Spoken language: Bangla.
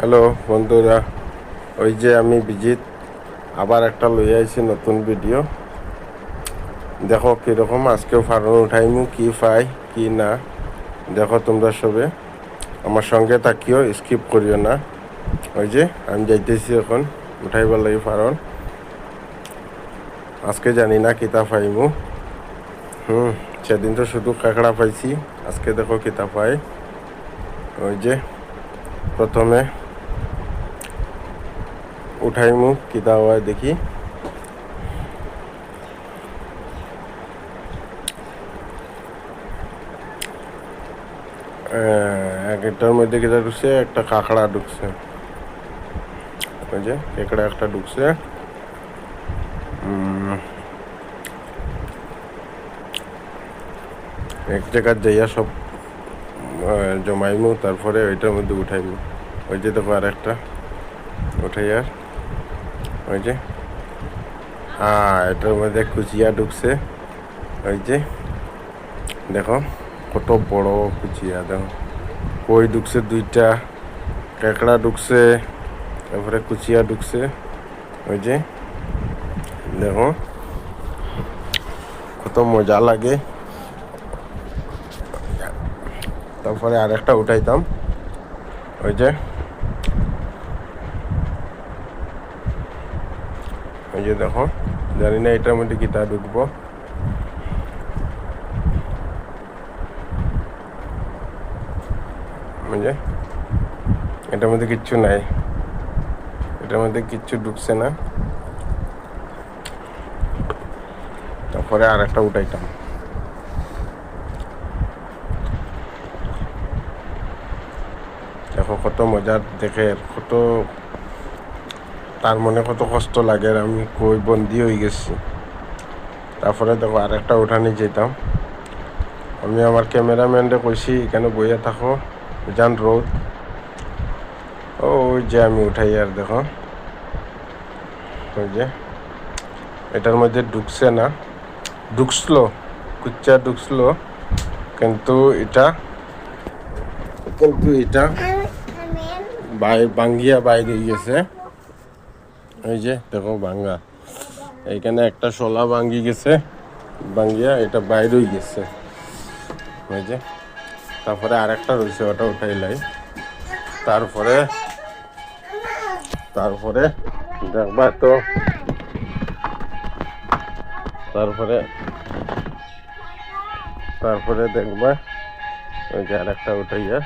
হ্যালো বন্ধুরা, ওই যে আমি বিজিত আবার একটা লই আইছি নতুন ভিডিও। দেখো কীরকম আজকেও ফার্ম উঠাইমু, কি পাই কি না দেখো তোমরা সবে আমার সঙ্গে থাকিও, স্কিপ করিও না। ওই যে আমি যাইতেছি এখন উঠাইবার লাগি ফার্ম। আজকে জানি না কিতা পাইমু। সেদিন তো শুধু কাঁকড়া পাইছি, আজকে দেখো কিতা পাই। ওই যে প্রথমে উঠাইমু কিতা হয় দেখি। একটার মধ্যে কিতা ঢুকছে, একটা কাঁকড়া ঢুকছে। ওই যে কেকড়া একটা ঢুকছে। এক জায়গায় যাইয়া সব জমাইমু, তারপরে ওইটার মধ্যে উঠাইমু। ওই যে দেখো আর একটা উঠাইয়া, ওই যে এটার মধ্যে কুচিয়া ঢুকছে। ওই যে দেখো কত বড় কুচিয়া, দেখো কই ঢুকছে দুইটা, কেকড়া ঢুকছে, তারপরে কুচিয়া ঢুকছে। ওই যে দেখো কত মজা লাগে। তারপরে আর একটা উঠাইতাম। ওই যে দেখো, জানি না এটার মধ্যে কিতা ঢুকবো। যে এটার মধ্যে কিচ্ছু নাই, এটার মধ্যে কিচ্ছু ঢুকছে না। তারপরে আর একটা উঠাইতাম। দেখো কত মজার দেখে, কত তার মনে কত কষ্ট লাগে, আমি কই বন্দি হয়ে গেছি। তারপরে দেখো আর একটা উঠানি যেতাম। আমি আমার ক্যামেরাম্যানরে কইছি এখানে বইয়া থাকো, যান রোদ। ওই যে আমি উঠাই, আর দেখো ওই যে এটার মধ্যে ঢুকছে না, ঢুকছিল কুচ্চা ঢুকছিল, কিন্তু এটা বাঙ্গিয়া বাইরে গেছে। এই যে দেখো ভাঙ্গা, এইখানে একটা শোলা ভাঙ্গি গেছে, ভাঙ্গিয়া এটা বাইরে গেছে। ওই যে তারপরে আর একটা রয়েছে, ওটা উঠাইলাই। তারপরে দেখবা তো, তারপরে দেখবা ওই যে আর একটা উঠাইয়া